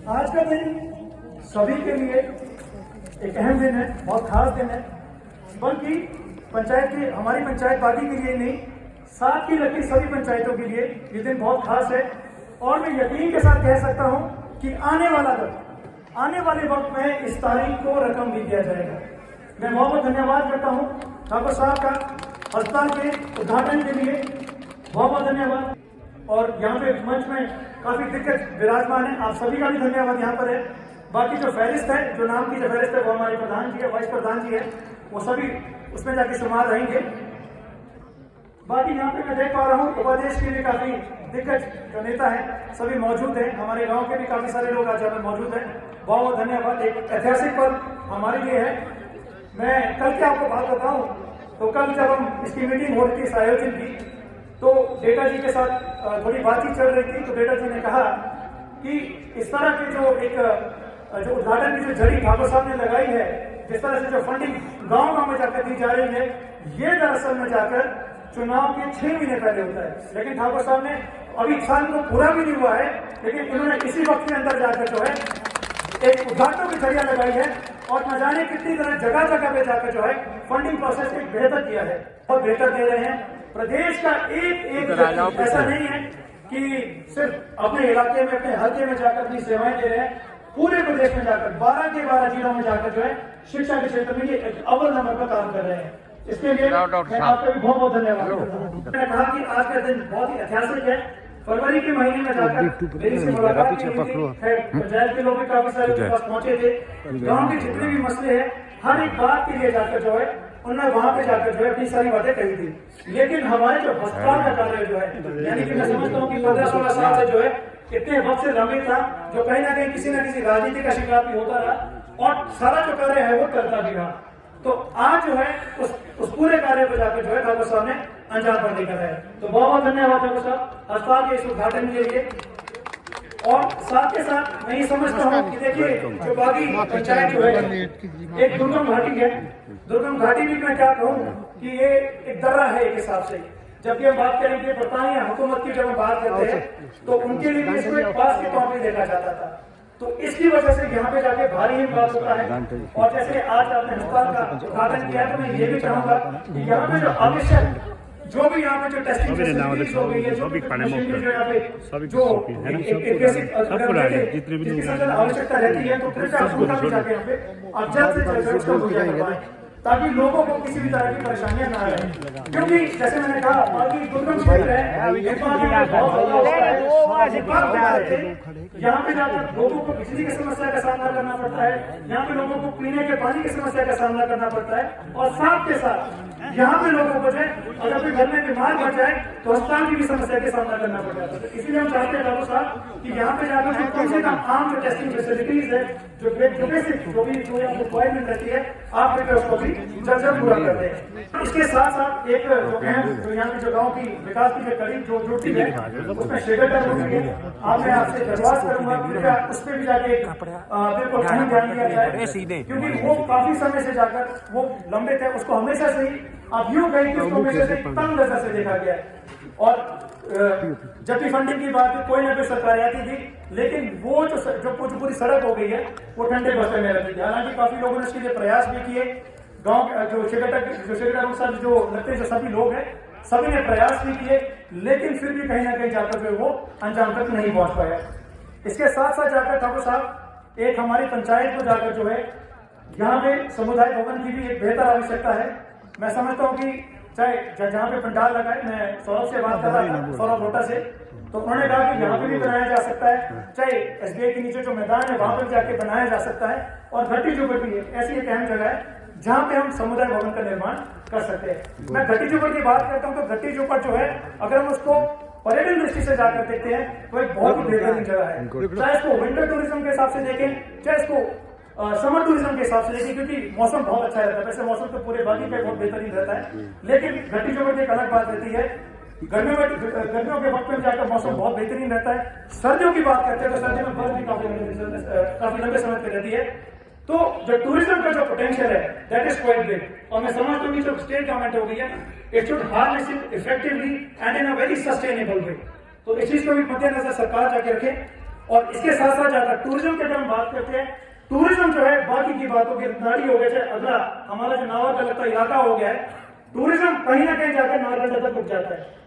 आज का दिन सभी के लिए एक अहम दिन है, बहुत खास दिन है, बल्कि पंचायत की हमारी पंचायत बागी के लिए नहीं, साथ की लगती सभी पंचायतों के लिए ये दिन बहुत खास है। और मैं यकीन के साथ कह सकता हूं कि आने वाले वक्त में इस तारीख को रकम भी दिया जाएगा। मैं बहुत बहुत धन्यवाद करता हूं ठाकुर साहब का अस्पताल के उद्घाटन के लिए, बहुत बहुत धन्यवाद। और यहाँ पे मंच में काफी दिक्कत विराजमान है, आप सभी का भी धन्यवाद यहाँ पर है। बाकी जो फहरिस्त है, जो नाम की जो फहरिस्त है, वो हमारे प्रधान जी है, वाइस प्रधान जी है, वो सभी उसमें जाके शुमार रहेंगे। बाकी यहाँ पे मैं देख पा रहा हूँ उपाध्यक्ष के लिए काफी दिग्गज जो नेता है सभी मौजूद हैं, हमारे गांव के भी काफी सारे लोग आज यहाँ पे मौजूद हैं। बहुत बहुत धन्यवाद। एक ऐतिहासिक पल हमारे लिए है। मैं कल के आपको बात बताऊं तो कल जब हम इसकी मीटिंग हो रही थी, इस आयोजन की, तो डेटा जी के साथ थोड़ी बातचीत चल रही थी। तो डेटा जी ने कहा कि इस तरह के जो उद्घाटन की जो जड़ी ठाकुर साहब ने लगाई है, जिस तरह से जो फंडिंग गांव में जाकर दी जा रही है, ये दरअसल में जाकर चुनाव के 6 महीने पहले होता है। लेकिन ठाकुर साहब ने अभी साल को पूरा भी नहीं हुआ है, लेकिन इन्होंने इसी वक्त के अंदर जाकर जो है एक उद्घाटन की जरिया लगाई है और न जाने कितनी तरह जगह जगह पे जाकर जो है फंडिंग प्रोसेस को बेहतर किया है और बेहतर दे रहे हैं। प्रदेश का एक ऐसा नहीं है कि सिर्फ अपने इलाके में, अपने हल्के में जाकर अपनी सेवाएं दे रहे हैं, पूरे प्रदेश में जाकर 12 के 12 जिलों में जाकर जो है शिक्षा के क्षेत्र में ये अव्वल नंबर पर काम कर रहे हैं। इसके लिए मैं आपका भी बहुत बहुत धन्यवाद करता हूँ। मैंने कहा कि आज का दिन बहुत ही ऐतिहासिक है। फरवरी के महीने में जाकर मेरी से मुलाकात हुई थी, पंचायत के लोग भी काफी सारे मेरे पास पहुंचे थे। गांव के जितने भी मसले हैं, हर एक बात के लिए जाकर जो है उन्होंने वहां पे जाकर जो है अपनी सारी बातें कही थी। लेकिन हमारे जो अस्पताल का कार्य जो है, यानी कि मैं समझता हूँ कि 15-16 साल से जो है इतने वक्त से लंबित था, जो कहीं ना कहीं किसी न किसी राजनीति का शिकार भी होता रहा और सारा जो कार्य है वो करता भी रहा। तो आज जो है उस पूरे कार्य को जाकर जो है ठाकुर साहब ने अंजाम पर लेकर है। तो बहुत बहुत धन्यवाद ठाकुर साहब अस्पताल के इस उद्घाटन के लिए। और साथ के साथ मैं ये समझता हूँ कि देखिए जो बागी पंचायत जो है एक दुर्गम घाटी है। दुर्गम घाटी भी मैं क्या कहूँ कि ये एक दर्रा है एक हिसाब से। जबकि हम बात करेंगे बरतानिया हुकूमत की, जब हम बात करते हैं तो उनके लिए भी इसको एक पास के तौर पर देखा जाता था। तो इसकी वजह से यहाँ पे जाके भारी हिमपात होता है। और जैसे आज आपने अस्पताल का उद्घाटन किया, तो मैं ये भी चाहूंगा कि यहाँ पे जो आवश्यक जो भी यहाँ पे जो टेस्टिंग फैसिलिटीज हो गई है, जो भी मशीनरी जो यहाँ पे जो एक बेसिक आवश्यकता रहती है, तो कृपया उनका भी जाके यहाँ पे आप जल्द से जल्द उसका मुहैया करवाएं, ताकि लोगों को किसी भी तरह की परेशानियां ना आए। क्योंकि जैसे मैंने कहा बाकी दुर्गम क्षेत्र है, यहाँ पे जाकर लोगों को बिजली की समस्या का सामना करना पड़ता है, यहाँ पे लोगों को पीने के पानी की समस्या का सामना करना पड़ता है। और साथ के साथ यहाँ पे लोगों को जो अगर कोई घर में बीमार पड़ जाए तो अस्पताल की भी समस्या का सामना करना पड़ जाता है। इसीलिए हम चाहते हैं ठाकुर साहब कि यहाँ पे जाकर जो कम से कम आम जो टेस्टिंग फैसिलिटीज है, जो बेसिक जो रिक्वायरमेंट रहती है, आप उसको भी जल्द पूरा कर रहे हैं। इसके साथ साथ एक जो यहाँ पे जो गाँव की विकास की जो कड़ी जो जुड़ती है, उसमें शेगर आपने आपसे दरख्वास्त करूंगा कृपया उस पर भी जाके बिल्कुल अहम ध्यान दिया जाए, क्योंकि वो काफी समय से जाकर वो लंबित है। उसको हमेशा से ही आप यूं कहें कि उसको हमेशा से तंग नजर से देखा गया है। और जब भी फंडिंग की बात है, कोई ना कोई सरकार आती थी, लेकिन वो जो पूरी सड़क हो गई है वो ठंडे बस्ते में रहती थी। हालांकि काफी लोगों ने इसके लिए प्रयास भी किए। गाँव जो सेक्रेटरी जो लगते जो सभी लोग हैं, सभी ने प्रयास भी किए, लेकिन फिर भी कहीं ना कहीं जाकर जो वो अंजाम तक नहीं पहुंच पाया। इसके साथ साथ जाकर ठाकुर साहब एक हमारी पंचायत को जाकर जो है यहाँ पे समुदाय भवन की भी एक बेहतर आवश्यकता है। मैं समझता हूँ कि चाहे जहाँ पे पंडाल लगा है, मैं सौरभ से बात कर रहा था, सौरभ लोटा से, तो उन्होंने कहा कि यहाँ पे भी बनाया जा सकता है, चाहे SBI के नीचे जो मैदान है वहां पर जाके बनाया जा सकता है। और घट्टी चौपड़ भी ऐसी एक अहम जगह है जहाँ पे हम समुदाय भवन का निर्माण कर सकते हैं। मैं घट्टी चौपड़ की बात करता हूँ तो घट्टी चौपड़ जो है, अगर हम उसको पर्यटन दृष्टि से जाकर देखते हैं तो एक बहुत ही बेहतरीन जगह है। चाहे इसको विंटर टूरिज्म के हिसाब से देखें, चाहे इसको समर टूरिज्म के हिसाब से देखें, क्योंकि मौसम बहुत अच्छा रहता है। वैसे मौसम तो पूरे बाकी पे बहुत बेहतरीन रहता है, लेकिन घट्टी चौपड़ की एक अलग बात रहती है। गर्मियों के वक्त में जाकर मौसम बहुत बेहतरीन रहता है। सर्दियों की बात करते हैं तो सर्दियों में बर्फ भी काफी लंबे समय तक रहती है। तो जो टूरिज्म का जो पोटेंशियल है दैट इज क्वाइट बिग। और मैं समझता हूँ कि जो स्टेट गवर्नमेंट हो गई है, it should harness it effectively and in a very sustainable way. तो इस चीज को भी मद्देनजर सरकार जाके रखे। और इसके साथ साथ जाकर टूरिज्म की जब हम बात करते हैं, टूरिज्म जो है बाकी की बातों की नाड़ी हो गया है। अगला हमारा जो नावा का लगता इलाका हो गया है, टूरिज्म कहीं ना कहीं जाकर नारकंडा तक रुक जाता है।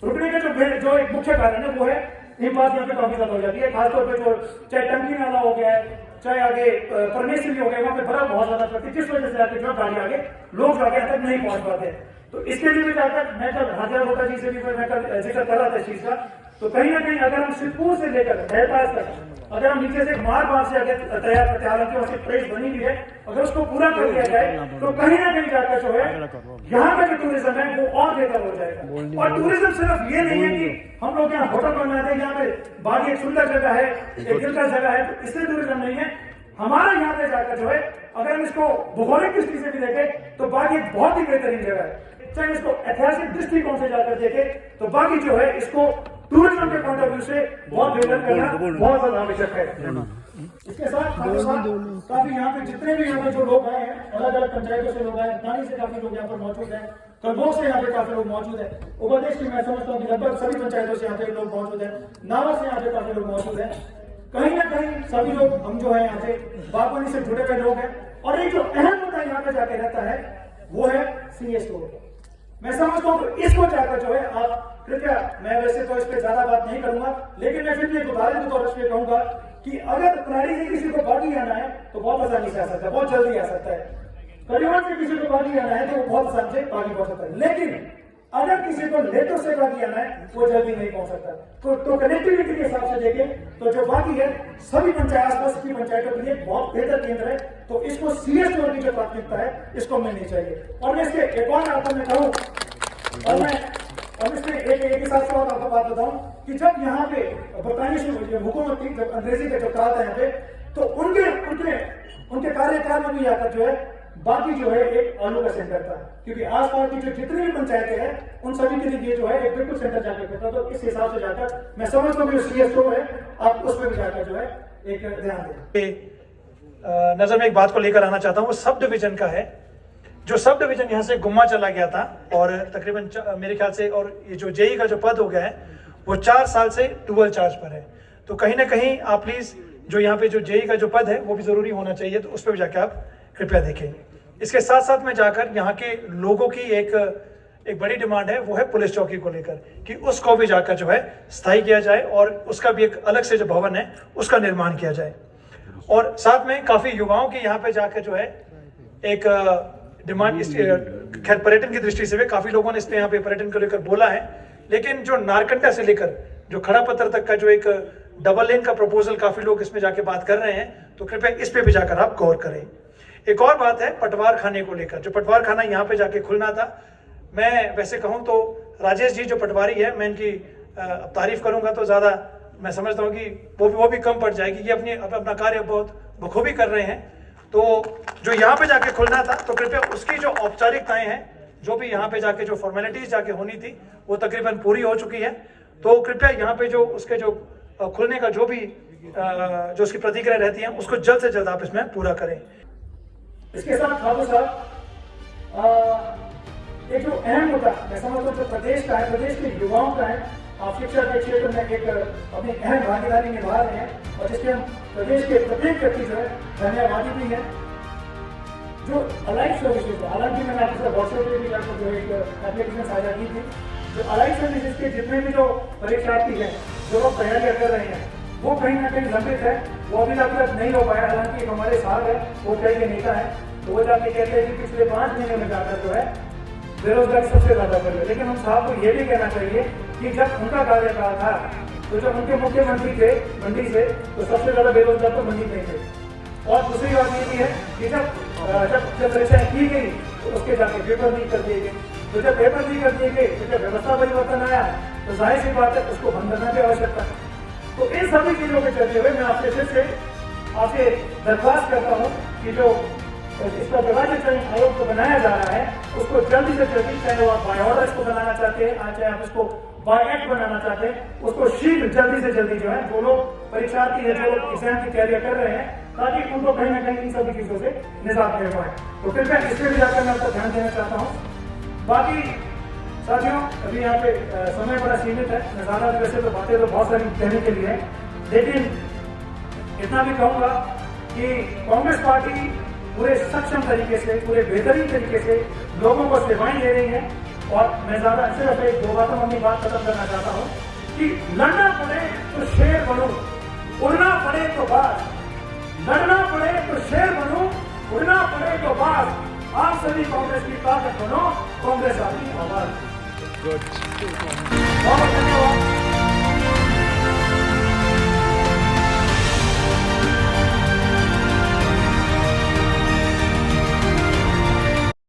रुकने का जो एक मुख्य कारण है वो है हिमपात यहाँ पे काफी ज्यादा हो जाती है, खासतौर पर जो चाहे टंकी नाला हो गया है, चाहे आगे परमेश्वरी हो गया, वहां पे बर्फ बहुत ज्यादा पड़ती है, जिस वजह से आगे जो गाड़ी आगे लोग आगे तक नहीं पहुंच पाते। तो इसके लिए भी जाकर मैं कल हाजिरा रोटा जी से भी मैं कल जिक्र कर रहा था इस चीज का। तो कहीं ना कहीं अगर हम शिवपुर से लेकर महताज तक अगर हम नीचे से मार से आगे तैयार करते, हालांकि वहां से प्रेस बनी हुई है, अगर उसको पूरा कर दिया जाए तो कहीं ना कहीं जाकर जो है यहाँ का जो टूरिज्म है वो और बेहतर हो जाएगा। और टूरिज्म सिर्फ ये नहीं है कि हम लोग यहाँ होटल बना रहे हैं, यहाँ पे बागी एक सुंदर जगह है, एक दिलकश जगह है, तो इससे टूरिज्म नहीं है। हमारा यहाँ पे जाकर जो है अगर हम इसको भौगोलिक दृष्टि से भी देखें तो बागी एक बहुत ही बेहतरीन जगह है। चाहे इसको ऐतिहासिक दृष्टिकोण से जाकर देखें तो बागी जो है इसको टूरिज्म के पॉइंट ऑफ व्यू से बहुत बेहतर करना बहुत ज्यादा आवश्यक है। इसके साथ काफी यहाँ पे जितने भी यहाँ पे जो लोग आए हैं, अलग अलग पंचायतों से लोग आए, नानी से काफी लोग यहाँ पर मौजूद हैं, कलबोग से यहाँ पे काफी लोग मौजूद है, उपदेश की मैं समझता हूँ कि लगभग सभी पंचायतों से यहाँ पे लोग मौजूद है, नावा से यहाँ पे काफी लोग मौजूद है। कहीं ना कहीं सभी लोग हम जो है यहाँ पे बागवानी से जुड़े हुए लोग हैं। और एक जो अहम मुद्दा यहाँ पे जाके रहता है वो है सीएस स्टोर। मैं समझता हूँ कि इसको जाकर जो है आप कृपया, मैं वैसे तो इस पर ज्यादा बात नहीं करूंगा, लेकिन मैं फिर भी एक उदाहरण के तौर पर कहूंगा कि अगर प्रणाली से किसी को बागी आना है तो बहुत आसानी से आ सकता है, बहुत जल्दी आ सकता है। परिवहन से किसी को बागी आना है तो वो बहुत आसानी से बागी पहुंच सकता है, लेकिन अगर किसी को लेटर से बागी आना है वो जल्दी नहीं पहुंच सकता। तो कनेक्टिविटी के हिसाब से देखें तो जो बागी है सभी पंचायत आसपास की पंचायतों के लिए बहुत बेहतर केंद्र है। तो इसको सीएस स्टोर की जो प्राथमिकता है इसको मिलनी चाहिए। और मैं इसके एक और आपको मैं कहूँ और इसमें एक के साथ आपको बात बताऊं कि जब यहाँ पे बरतानी हुकूमत थी, जब अंग्रेजी का जब काल था यहाँ पे, तो उनके कार्यकाल में भी आकर जो है बाकी जो है एक आलू का सेंटर था, क्योंकि आसपास की जो जितनी भी पंचायतें हैं उन सभी के लिए जो है एक बिल्कुल सेंटर जाकर करता। तो इस हिसाब से जाकर मैं समझता हूँ कि सीएस स्टोर है, आप उस पर भी जाकर जो है एक ध्यान दें। नजर में एक बात को लेकर आना चाहता हूँ, वो सब डिवीजन का है। जो सब डिवीजन यहाँ से गुम्मा चला गया था और तकरीबन मेरे ख्याल से, और ये जो जेई का जो पद हो गया है वो 4 साल से डुअल चार्ज पर है। तो कहीं ना कहीं आप प्लीज जो यहाँ पे जो जेई का जो पद है वो भी जरूरी होना चाहिए, तो उस पर भी जाकर आप कृपया देखें। इसके साथ साथ में जाकर यहाँ के लोगों की एक बड़ी डिमांड है, वो है पुलिस चौकी को लेकर कि उसको भी जाकर जो है स्थायी किया जाए और उसका भी एक अलग से जो भवन है उसका निर्माण किया जाए। और साथ में काफी युवाओं की यहाँ पे जाकर जो है एक डिमांड, खैर पर्यटन की दृष्टि से भी काफी लोगों ने इस पे यहाँ पे पर्यटन को लेकर बोला है, लेकिन जो नारकंडा से लेकर जो खड़ा पत्थर तक का जो एक डबल लेन का प्रपोजल काफी लोग इसमें जाके बात कर रहे हैं, तो कृपया इस पे भी जाकर आप गौर करें। एक और बात है पटवार खाने को लेकर, जो पटवार खाना यहाँ पे जाके खुलना था। मैं वैसे कहूँ तो राजेश जी जो पटवारी है, मैं इनकी तारीफ करूंगा तो ज्यादा मैं समझता हूँ कि वो भी कम पड़ जाएगी। ये अपना कार्य बहुत बखूबी कर रहे हैं। तो जो यहाँ पे जाके खुलना था, तो कृपया उसकी जो औपचारिकताएं हैं, जो भी यहाँ पे जाके जो फॉर्मेलिटीज जाके होनी थी वो तकरीबन पूरी हो चुकी है। तो कृपया यहाँ पे जो उसके जो खुलने का जो भी जो उसकी प्रतिक्रिया रहती है उसको जल्द से जल्द आप इसमें पूरा करें। इसके साथ खादू साहब एक जो अहम मुद्दा मैं समझता हूँ जो प्रदेश का है, प्रदेश के युवाओं का है, आप शिक्षा के क्षेत्र में एक अपनी अहम भागीदारी निभा रहे हैं और जिसके हम प्रदेश के प्रत्येक व्यक्ति जो है धन्यवादी भी है। जो अलाइड सर्विसेज, हालांकि मैंने आपके व्हाट्सएप पे भी जाकर जो एक एप्लीकेशन साझा की थी, जो अलाइड सर्विसेज के जितने भी जो परीक्षार्थी हैं, जो लोग तैयारियां कर रहे हैं, वो कहीं ना कहीं लंबित है, वो अभी तक नहीं हो पाया। हालांकि हमारे साथ है, वो कई के नेता है, तो वो जाके कहते हैं कि पिछले 5 महीने में जाकर जो है बेरोजगारी सबसे ज्यादा बढ़ गई। लेकिन हम साहब को ये भी कहना चाहिए कि जब उनका कार्यकाल था, तो जब उनके मुख्यमंत्री थे मंडी से, तो सबसे ज्यादा बेरोजगार तो मंडी में थे। और दूसरी बात ये भी है कि जब परीक्षाएं की गई तो उसके जाके पेपर लीक कर दिए गए। तो जब पेपर लीक कर दिए गए, तो जब व्यवस्था परिवर्तन आया, तो जाहिर सी बात है उसको बंद करना की आवश्यकता है। तो इन सभी चीजों के चलते हुए मैं आपसे फिर से आपसे दरख्वास्त करता हूँ कि जो इसका विभाजन चयन आयोग को बनाया जा रहा है, उसको जल्दी से जल्दी, चाहे वो आप बाय ऑर्डर इसको बनाना चाहते हैं, चाहे आप इसको बाय एक्ट बनाना चाहते हैं, उसको शीघ्र जल्दी से जल्दी जो है जो लोग परीक्षार्थी है, जो लोग एग्जाम की तैयारियां कर रहे हैं, ताकि उनको कहीं ना कहीं इन सभी चीजों से निजात मिल पाए। तो कृपया इसमें भी जाकर मैं आपका ध्यान देना चाहता हूँ। बाकी साथियों, अभी यहाँ पे समय बड़ा सीमित है, ज्यादा वैसे तो बातें तो बहुत सारी कहने के लिए है, लेकिन इतना भी कहूंगा कि कांग्रेस पार्टी पूरे सक्षम तरीके से, पूरे बेहतरीन तरीके से लोगों को सेवाएं दे रही है। और मैं ज्यादा सिर्फ एक दो बातों में अपनी बात खत्म करना चाहता हूं कि लड़ना पड़े तो शेर बनो, उड़ना पड़े तो बाज, लड़ना पड़े तो शेर बनो, उड़ना पड़े तो बाज। आप सभी कांग्रेस की ताकत बनो, कांग्रेस आपकी आवाज।